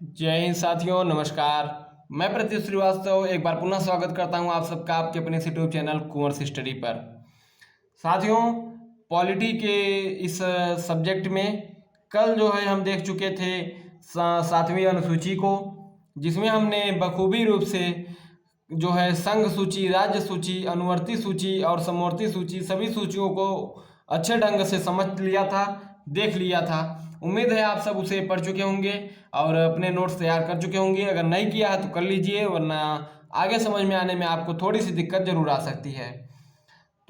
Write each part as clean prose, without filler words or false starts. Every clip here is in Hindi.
जय हिंद साथियों, नमस्कार। मैं प्रत्युष श्रीवास्तव एक बार पुनः स्वागत करता हूं आप सबका आपके अपने यूट्यूब चैनल कुंवर स्टडी पर। साथियों, पॉलिटी के इस सब्जेक्ट में कल जो है हम देख चुके थे 7वीं अनुसूची को, जिसमें हमने बखूबी रूप से जो है संघ सूची, राज्य सूची, अनुवर्ती सूची और समवर्ती सूची सभी सूचियों को अच्छे ढंग से समझ लिया था, देख लिया था। उम्मीद है आप सब उसे पढ़ चुके होंगे और अपने नोट्स तैयार कर चुके होंगे। अगर नहीं किया है तो कर लीजिए, वरना आगे समझ में आने में आपको थोड़ी सी दिक्कत जरूर आ सकती है।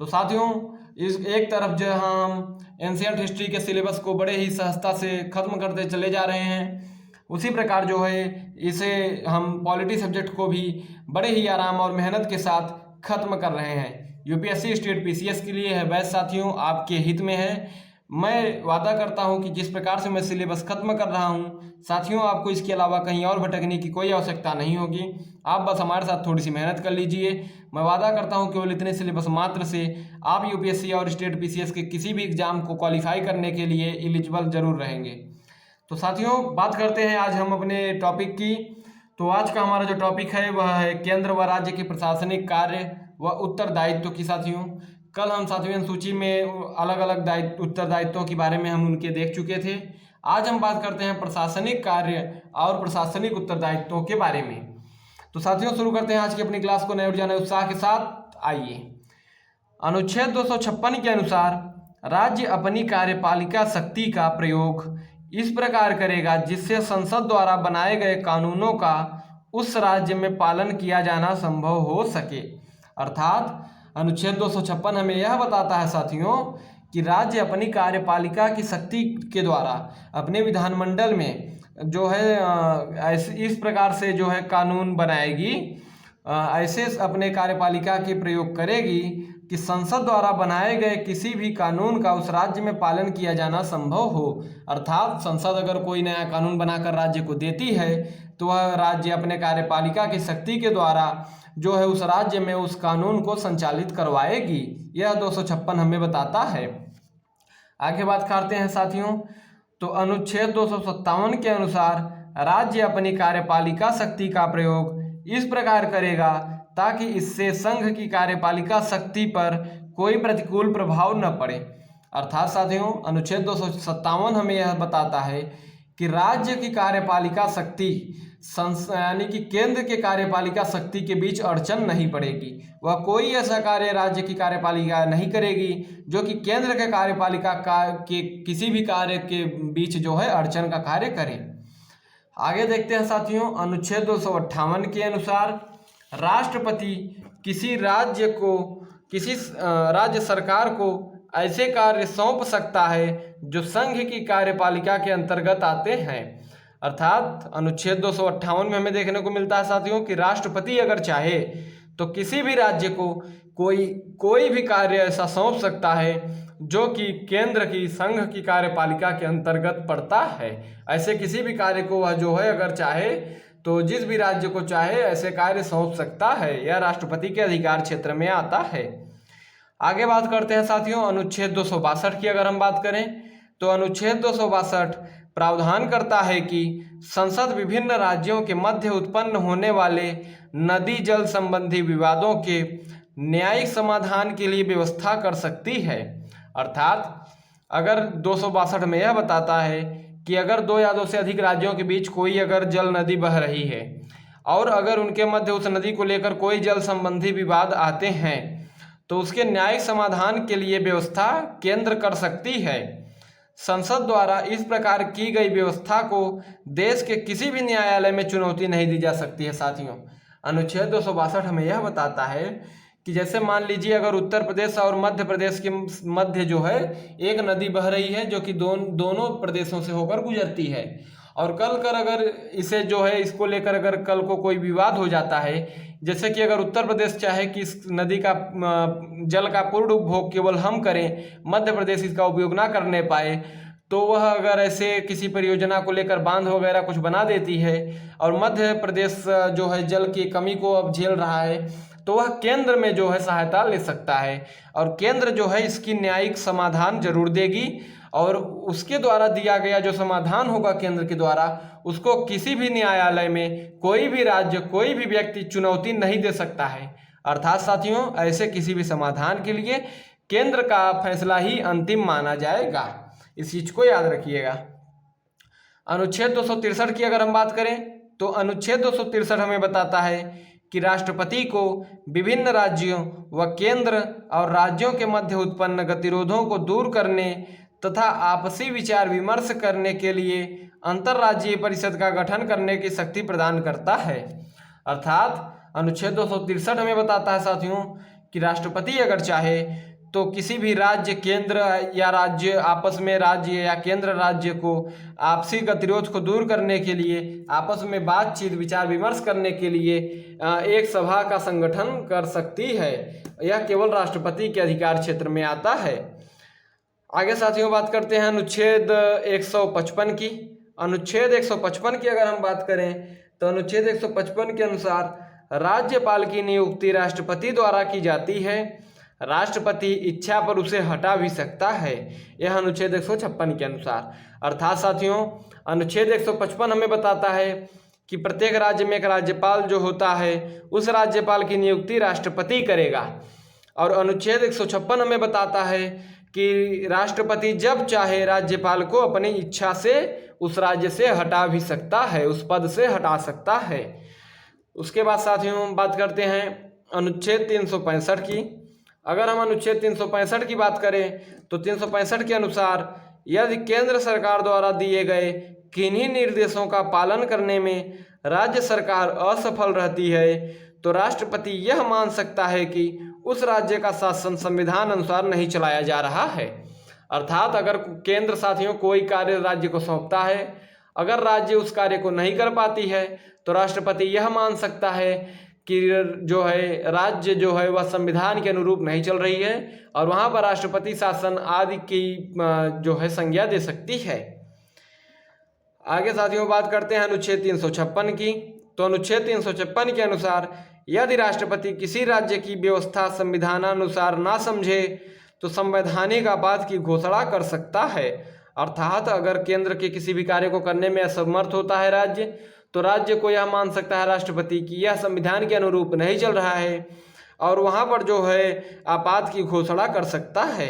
तो साथियों, इस एक तरफ जो हम एंशियंट हिस्ट्री के सिलेबस को बड़े ही सहजता से खत्म करते चले जा रहे हैं, उसी प्रकार जो है इसे हम पॉलिटी सब्जेक्ट को भी बड़े ही आराम और मेहनत के साथ खत्म कर रहे हैं। यूपीएससी स्टेट पीसीएस के लिए है बैच साथियों, आपके हित में है। मैं वादा करता हूं कि जिस प्रकार से मैं सिलेबस खत्म कर रहा हूं साथियों, आपको इसके अलावा कहीं और भटकने की कोई आवश्यकता नहीं होगी। आप बस हमारे साथ थोड़ी सी मेहनत कर लीजिए। मैं वादा करता हूं केवल इतने सिलेबस मात्र से आप यूपीएससी और स्टेट पीसीएस के किसी भी एग्जाम को क्वालिफाई करने के लिए एलिजिबल जरूर रहेंगे। तो साथियों, बात करते हैं आज हम अपने टॉपिक की। तो आज का हमारा जो टॉपिक है वह है केंद्र व राज्य के प्रशासनिक कार्य व उत्तरदायित्व की। साथियों, कल हम 7वीं अनुसूची में अलग अलग उत्तरदायित्वों के बारे में हम उनके देख चुके थे। आज हम बात करते हैं प्रशासनिक कार्य और प्रशासनिक उत्तरदायित्वों के बारे में। तो साथियों, शुरू करते हैं आज की अपनी क्लास को नए ऊर्जा नए उत्साह के साथ। आइए, अनुच्छेद 256 के अनुसार राज्य अपनी कार्यपालिका शक्ति का प्रयोग इस प्रकार करेगा जिससे संसद द्वारा बनाए गए कानूनों का उस राज्य में पालन किया जाना संभव हो सके। अर्थात अनुच्छेद 256 हमें यह बताता है साथियों कि राज्य अपनी कार्यपालिका की शक्ति के द्वारा अपने विधानमंडल में जो है इस प्रकार से जो है कानून बनाएगी, ऐसे अपने कार्यपालिका के प्रयोग करेगी कि संसद द्वारा बनाए गए किसी भी कानून का उस राज्य में पालन किया जाना संभव हो। अर्थात संसद अगर कोई नया कानून बनाकर राज्य को देती है तो वह राज्य अपने कार्यपालिका की शक्ति के द्वारा जो है उस राज्य में उस कानून को संचालित करवाएगी। यह 256 हमें बताता है। आगे बात करते हैं साथियों, तो अनुच्छेद 257 के अनुसार राज्य अपनी कार्यपालिका शक्ति का प्रयोग इस प्रकार करेगा ताकि इससे संघ की कार्यपालिका शक्ति पर कोई प्रतिकूल प्रभाव न पड़े। अर्थात साथियों, अनुच्छेद 257 हमें यह बताता है कि राज्य की कार्यपालिका शक्ति यानी कि केंद्र के कार्यपालिका शक्ति के बीच अड़चन नहीं पड़ेगी। वह कोई ऐसा कार्य राज्य की कार्यपालिका नहीं करेगी जो कि केंद्र के कार्यपालिका के किसी भी कार्य के बीच जो है अड़चन का कार्य करे। आगे देखते हैं साथियों, अनुच्छेद 258 के अनुसार राष्ट्रपति किसी राज्य सरकार को ऐसे कार्य सौंप सकता है जो संघ की कार्यपालिका के अंतर्गत आते हैं। अर्थात अनुच्छेद 258 में हमें देखने को मिलता है साथियों कि राष्ट्रपति अगर चाहे तो किसी भी राज्य को कोई भी कार्य ऐसा सौंप सकता है जो कि केंद्र की संघ की कार्यपालिका के अंतर्गत पड़ता है। ऐसे किसी भी कार्य को वह जो है अगर चाहे तो जिस भी राज्य को चाहे ऐसे कार्य सौंप सकता है। यह राष्ट्रपति के अधिकार क्षेत्र में आता है। आगे बात करते हैं साथियों, अनुच्छेद 262 की अगर हम बात करें तो अनुच्छेद 262 प्रावधान करता है कि संसद विभिन्न राज्यों के मध्य उत्पन्न होने वाले नदी जल संबंधी विवादों के न्यायिक समाधान के लिए व्यवस्था कर सकती है। अर्थात अगर 262 में यह बताता है कि अगर दो या दो से अधिक राज्यों के बीच कोई अगर जल नदी बह रही है और अगर उनके मध्य उस नदी को लेकर कोई जल संबंधी विवाद आते हैं तो उसके न्यायिक समाधान के लिए व्यवस्था केंद्र कर सकती है। संसद द्वारा इस प्रकार की गई व्यवस्था को देश के किसी भी न्यायालय में चुनौती नहीं दी जा सकती है। साथियों, अनुच्छेद 262 हमें यह बताता है कि जैसे मान लीजिए अगर उत्तर प्रदेश और मध्य प्रदेश के मध्य जो है एक नदी बह रही है जो कि दोनों प्रदेशों से होकर गुजरती है, और कल अगर इसे जो है इसको लेकर अगर कल को कोई विवाद हो जाता है, जैसे कि अगर उत्तर प्रदेश चाहे कि इस नदी का जल का पूर्ण उपभोग केवल हम करें, मध्य प्रदेश इसका उपयोग ना करने पाए, तो वह अगर ऐसे किसी परियोजना को लेकर बांध वगैरह कुछ बना देती है और मध्य प्रदेश जो है जल की कमी को अब झेल रहा है तो वह केंद्र में जो है सहायता ले सकता है और केंद्र जो है इसकी न्यायिक समाधान जरूर देगी और उसके द्वारा दिया गया जो समाधान होगा केंद्र के द्वारा, उसको किसी भी न्यायालय में कोई भी राज्य, कोई भी व्यक्ति चुनौती नहीं दे सकता है। अर्थात साथियों, ऐसे किसी भी समाधान के लिए केंद्र का फैसला ही अंतिम माना जाएगा। इस चीज को याद रखिएगा। अनुच्छेद 263 की अगर हम बात करें तो अनुच्छेद 263 हमें बताता है कि राष्ट्रपति को विभिन्न राज्यों व केंद्र और राज्यों के मध्य उत्पन्न गतिरोधों को दूर करने तथा आपसी विचार विमर्श करने के लिए अंतर्राज्यीय परिषद का गठन करने की शक्ति प्रदान करता है। अर्थात अनुच्छेद 263 हमें बताता है साथियों कि राष्ट्रपति अगर चाहे तो किसी भी राज्य, केंद्र या राज्य आपस में, राज्य या केंद्र राज्य को आपसी गतिरोध को दूर करने के लिए, आपस में बातचीत, विचार विमर्श करने के लिए एक सभा का संगठन कर सकती है। यह केवल राष्ट्रपति के अधिकार क्षेत्र में आता है। आगे साथियों बात करते हैं अनुच्छेद 155 की। अनुच्छेद 155 की अगर हम बात करें तो अनुच्छेद 155 के अनुसार राज्यपाल की नियुक्ति राष्ट्रपति द्वारा की जाती है। राष्ट्रपति इच्छा पर उसे हटा भी सकता है, यह अनुच्छेद 156 के अनुसार। अर्थात साथियों, अनुच्छेद 155 हमें बताता है कि प्रत्येक राज्य में एक राज्यपाल जो होता है, उस राज्यपाल की नियुक्ति राष्ट्रपति करेगा। और अनुच्छेद 156 हमें बताता है कि राष्ट्रपति जब चाहे राज्यपाल को अपनी इच्छा से उस राज्य से हटा भी सकता है, उस पद से हटा सकता है। उसके बाद साथियों बात करते हैं अनुच्छेद 365 की। अगर हम अनुच्छेद 365 की बात करें तो 365 के अनुसार यदि केंद्र सरकार द्वारा दिए गए किन्हीं निर्देशों का पालन करने में राज्य सरकार असफल रहती है तो राष्ट्रपति यह मान सकता है कि उस राज्य का शासन संविधान अनुसार नहीं चलाया जा रहा है। अर्थात अगर केंद्र साथियों कोई कार्य राज्य को सौंपता है, अगर राज्य उस कार्य को नहीं कर पाती है तो राष्ट्रपति यह मान सकता है कि जो है राज्य जो है वह संविधान के अनुरूप नहीं चल रही है और वहाँ पर राष्ट्रपति शासन आदि की जो है संज्ञा दे सकती है। आगे साथियों बात करते हैं अनुच्छेद 356 की। तो अनुच्छेद 356 के अनुसार यदि राष्ट्रपति किसी राज्य की व्यवस्था संविधानानुसार ना समझे तो संवैधानिक आपात की घोषणा कर सकता है। अर्थात अगर केंद्र के किसी भी कार्य को करने में असमर्थ होता है राज्य, तो राज्य को यह मान सकता है राष्ट्रपति कि यह संविधान के अनुरूप नहीं चल रहा है और वहाँ पर जो है आपात की घोषणा कर सकता है।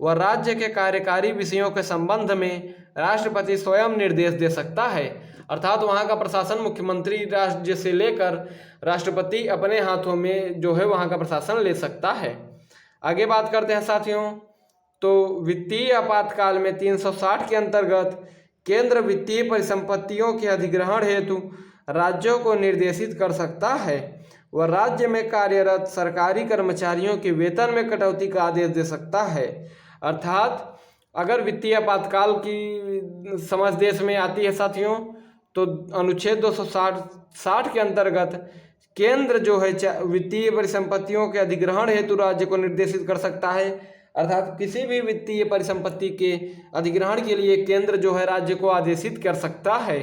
वह राज्य के कार्यकारी विषयों के संबंध में राष्ट्रपति स्वयं निर्देश दे सकता है। अर्थात वहाँ का प्रशासन मुख्यमंत्री राज्य से लेकर राष्ट्रपति अपने हाथों में जो है वहाँ का प्रशासन ले सकता है। आगे बात करते हैं साथियों, तो वित्तीय आपातकाल में 360 के अंतर्गत केंद्र वित्तीय परिसंपत्तियों के अधिग्रहण हेतु राज्यों को निर्देशित कर सकता है। वह राज्य में कार्यरत सरकारी कर्मचारियों के वेतन में कटौती का आदेश दे सकता है। अर्थात अगर वित्तीय आपातकाल की समझ देश में आती है साथियों, तो अनुच्छेद 260 के अंतर्गत केंद्र जो है वित्तीय परिसंपत्तियों के अधिग्रहण हेतु राज्य को निर्देशित कर सकता है। अर्थात किसी भी वित्तीय परिसंपत्ति के अधिग्रहण के लिए केंद्र जो है राज्य को आदेशित कर सकता है।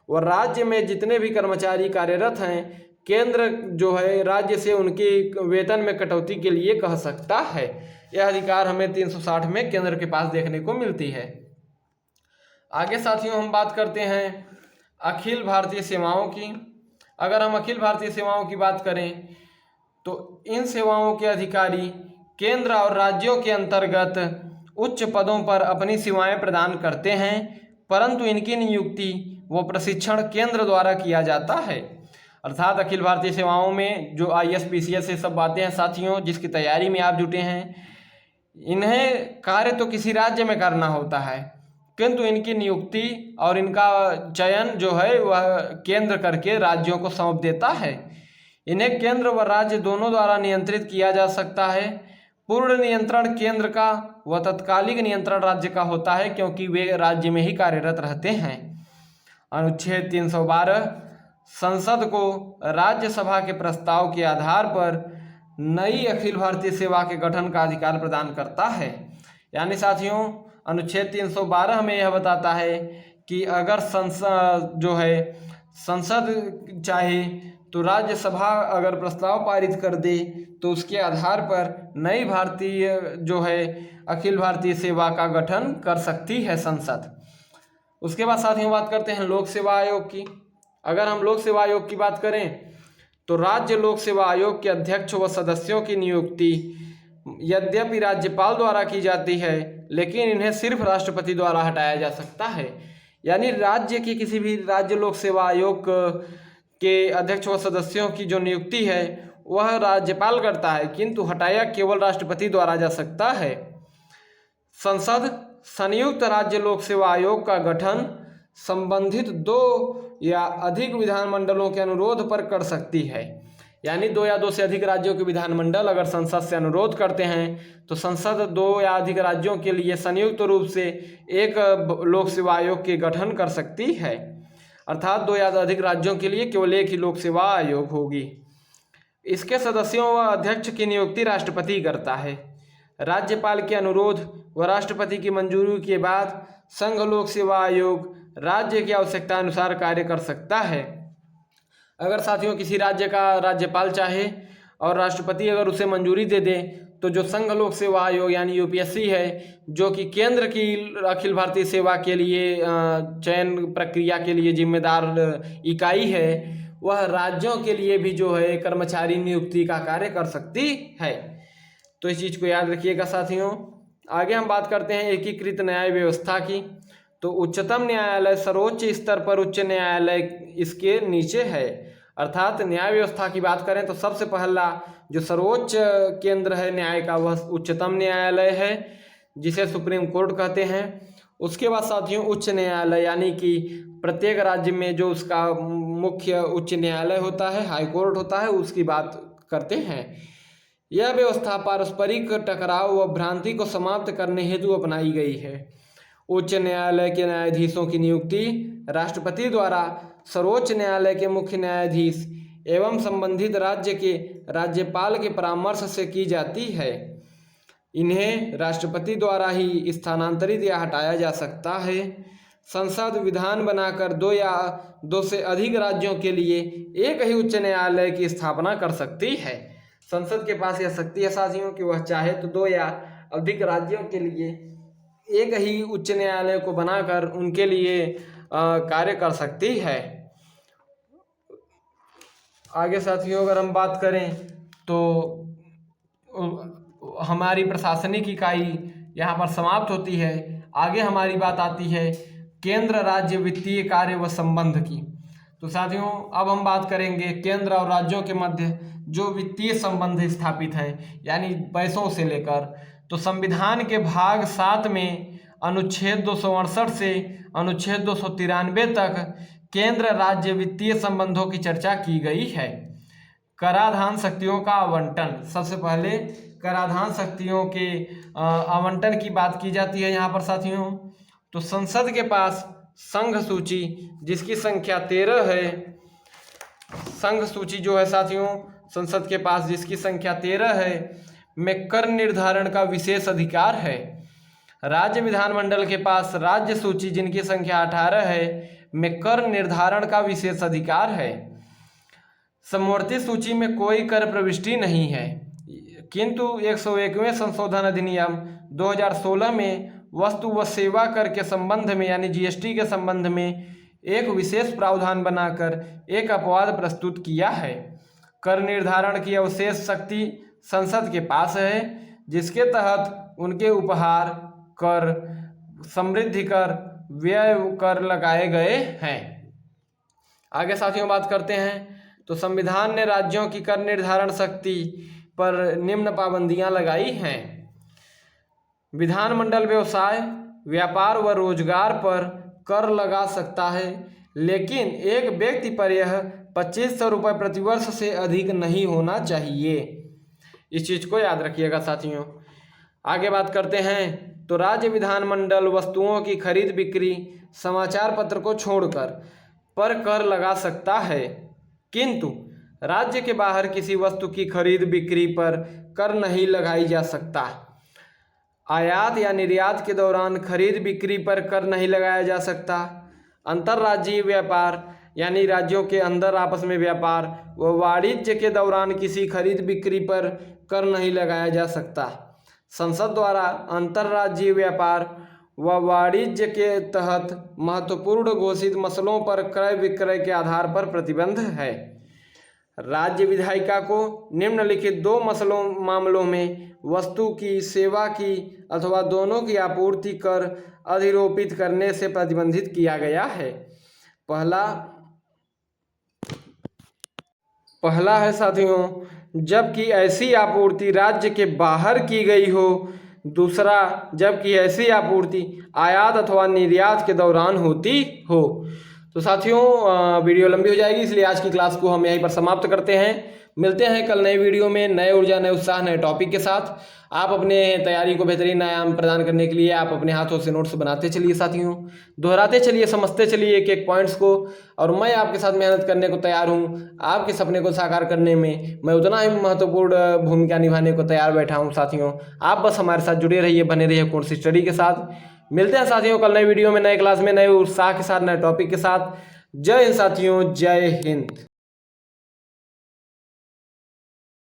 और राज्य में जितने भी कर्मचारी कार्यरत हैं, केंद्र जो है राज्य से उनके वेतन में कटौती के लिए कह सकता है। यह अधिकार हमें 360 में केंद्र के पास देखने को मिलती है। आगे साथियों हम बात करते हैं अखिल भारतीय सेवाओं की। अगर हम अखिल भारतीय सेवाओं की बात करें तो इन सेवाओं के अधिकारी केंद्र और राज्यों के अंतर्गत उच्च पदों पर अपनी सेवाएं प्रदान करते हैं, परंतु इनकी नियुक्ति व प्रशिक्षण केंद्र द्वारा किया जाता है। अर्थात अखिल भारतीय सेवाओं में जो IAS PCS ये सब बातें हैं साथियों, जिसकी तैयारी में आप जुटे हैं, इन्हें कार्य तो किसी राज्य में करना होता है, किंतु इनकी नियुक्ति और इनका चयन जो है वह केंद्र करके राज्यों को सौंप देता है। इन्हें केंद्र व राज्य दोनों द्वारा नियंत्रित किया जा सकता है। पूर्ण नियंत्रण केंद्र का व तत्कालिक नियंत्रण राज्य का होता है, क्योंकि वे राज्य में ही कार्यरत रहते हैं। अनुच्छेद 312 संसद को राज्यसभा के प्रस्ताव के आधार पर नई अखिल भारतीय सेवा के गठन का अधिकार प्रदान करता है। यानी साथियों अनुच्छेद 312 हमें यह बताता है कि अगर संसद चाहे तो राज्यसभा अगर प्रस्ताव पारित कर दे तो उसके आधार पर नई भारतीय जो है अखिल भारतीय सेवा का गठन कर सकती है संसद। उसके बाद साथियों बात करते हैं लोक सेवा आयोग की। अगर हम लोक सेवा आयोग की बात करें तो राज्य लोक सेवा आयोग के अध्यक्ष व सदस्यों की नियुक्ति यद्यपि राज्यपाल द्वारा की जाती है, लेकिन इन्हें सिर्फ राष्ट्रपति द्वारा हटाया जा सकता है। यानी राज्य की किसी भी राज्य लोक सेवा आयोग के अध्यक्ष व सदस्यों की जो नियुक्ति है वह राज्यपाल करता है, किंतु हटाया केवल राष्ट्रपति द्वारा जा सकता है। संसद संयुक्त राज्य लोक सेवा आयोग का गठन संबंधित 2 या अधिक विधानमंडलों के अनुरोध पर कर सकती है। यानी 2 या 2 से अधिक राज्यों के विधानमंडल अगर संसद से अनुरोध करते हैं तो संसद 2 या अधिक राज्यों के लिए संयुक्त रूप से एक लोक सेवा आयोग के गठन कर सकती है। अर्थात 2 या अधिक राज्यों के लिए केवल एक ही लोक सेवा आयोग होगी। इसके सदस्यों व अध्यक्ष की नियुक्ति राष्ट्रपति करता है। राज्यपाल के अनुरोध व राष्ट्रपति की मंजूरी के बाद संघ लोक सेवा आयोग राज्य की आवश्यकता अनुसार कार्य कर सकता है। अगर साथियों किसी राज्य का राज्यपाल चाहे और राष्ट्रपति अगर उसे मंजूरी दे दे तो जो संघ लोक सेवा आयोग यानी यूपीएससी है, जो कि केंद्र की अखिल भारतीय सेवा के लिए चयन प्रक्रिया के लिए जिम्मेदार इकाई है, वह राज्यों के लिए भी जो है कर्मचारी नियुक्ति का कार्य कर सकती है। तो इस चीज़ को याद रखिएगा साथियों। आगे हम बात करते हैं एकीकृत न्याय व्यवस्था की। तो उच्चतम न्यायालय सर्वोच्च स्तर पर उच्च न्यायालय इसके नीचे है। अर्थात न्याय व्यवस्था की बात करें तो सबसे पहला जो सर्वोच्च केंद्र है न्याय का वह उच्चतम न्यायालय है, जिसे सुप्रीम कोर्ट कहते हैं। उसके बाद साथियों उच्च न्यायालय यानी कि प्रत्येक राज्य में जो उसका मुख्य उच्च न्यायालय होता है, हाई कोर्ट होता है, उसकी बात करते हैं। यह व्यवस्था पारस्परिक टकराव व भ्रांति को समाप्त करने हेतु अपनाई गई है। उच्च न्यायालय के न्यायाधीशों की नियुक्ति राष्ट्रपति द्वारा सर्वोच्च न्यायालय के मुख्य न्यायाधीश एवं संबंधित राज्य के राज्यपाल के परामर्श से की जाती है। इन्हें राष्ट्रपति द्वारा ही स्थानांतरित या हटाया जा सकता है। संसद विधान बनाकर 2 या 2 से अधिक राज्यों के लिए एक ही उच्च न्यायालय की स्थापना कर सकती है। संसद के पास यह शक्ति है साथियों कि वह चाहे तो 2 या अधिक राज्यों के लिए एक ही उच्च न्यायालय को बनाकर उनके लिए कार्य कर सकती है। आगे साथियों अगर हम बात करें तो हमारी प्रशासनिक इकाई यहाँ पर समाप्त होती है। आगे हमारी बात आती है केंद्र राज्य वित्तीय कार्य व संबंध की। तो साथियों अब हम बात करेंगे केंद्र और राज्यों के मध्य जो वित्तीय संबंध स्थापित है, यानी पैसों से लेकर। तो संविधान के भाग 7 में अनुच्छेद 268 से अनुच्छेद 293 तक केंद्र राज्य वित्तीय संबंधों की चर्चा की गई है। कराधान शक्तियों का आवंटन, सबसे पहले कराधान शक्तियों के आवंटन की बात की जाती है यहाँ पर साथियों। तो संसद के पास संघ सूची जिसकी संख्या 13 है, संघ सूची जो है साथियों संसद के पास जिसकी संख्या 13 है में कर निर्धारण का विशेष अधिकार है। राज्य विधानमंडल के पास राज्य सूची जिनकी संख्या 18 है में कर निर्धारण का विशेष अधिकार है। समवर्ती सूची में कोई कर प्रविष्टि नहीं है, किंतु 101वें संशोधन अधिनियम 2016 में वस्तु व सेवा कर के संबंध में यानी जीएसटी के संबंध में एक विशेष प्रावधान बनाकर एक अपवाद प्रस्तुत किया है। कर निर्धारण की अवशेष शक्ति संसद के पास है, जिसके तहत उनके उपहार कर, समृद्धि कर, व्यय कर लगाए गए हैं। आगे साथियों बात करते हैं तो संविधान ने राज्यों की कर निर्धारण शक्ति पर निम्न पाबंदियां लगाई हैं। विधानमंडल व्यवसाय, व्यापार व रोजगार पर कर लगा सकता है, लेकिन एक व्यक्ति पर यह 2500 रुपये प्रतिवर्ष से अधिक नहीं होना चाहिए। इस चीज़ को याद रखिएगा साथियों। आगे बात करते हैं तो राज्य विधानमंडल वस्तुओं की खरीद बिक्री, समाचार पत्र को छोड़कर पर कर लगा सकता है, किंतु राज्य के बाहर किसी वस्तु की खरीद बिक्री पर कर नहीं लगाई जा सकता। आयात या निर्यात के दौरान खरीद बिक्री पर कर नहीं लगाया जा सकता। अंतर्राज्यीय व्यापार यानी राज्यों के अंदर आपस में व्यापार व वाणिज्य के दौरान किसी खरीद बिक्री पर कर नहीं लगाया जा सकता। संसद द्वारा अंतर्राज्यीय व्यापार व वाणिज्य के तहत महत्वपूर्ण घोषित मसलों पर क्रय विक्रय के आधार पर प्रतिबंध है। राज्य विधायिका को निम्नलिखित दो मामलों में वस्तु की, सेवा की अथवा दोनों की आपूर्ति कर अधिरोपित करने से प्रतिबंधित किया गया है। पहला है साथियों, जबकि ऐसी आपूर्ति राज्य के बाहर की गई हो। दूसरा, जबकि ऐसी आपूर्ति आयात अथवा निर्यात के दौरान होती हो। तो साथियों वीडियो लंबी हो जाएगी, इसलिए आज की क्लास को हम यहीं पर समाप्त करते हैं। मिलते हैं कल नए वीडियो में नए ऊर्जा, नए उत्साह, नए टॉपिक के साथ। आप अपने तैयारी को बेहतरीन आयाम प्रदान करने के लिए आप अपने हाथों से नोट्स बनाते चलिए साथियों, दोहराते चलिए, समझते चलिए एक एक पॉइंट्स को, और मैं आपके साथ मेहनत करने को तैयार हूँ। आपके सपने को साकार करने में मैं उतना ही महत्वपूर्ण भूमिका निभाने को तैयार बैठा हूँ साथियों। आप बस हमारे साथ जुड़े रहिए, बने रहिए कोर्स स्टडी के साथ। मिलते हैं साथियों कल नए वीडियो में, नए क्लास में, नए उत्साह के साथ, नए टॉपिक के साथ। जय हिंद साथियों, जय हिंद।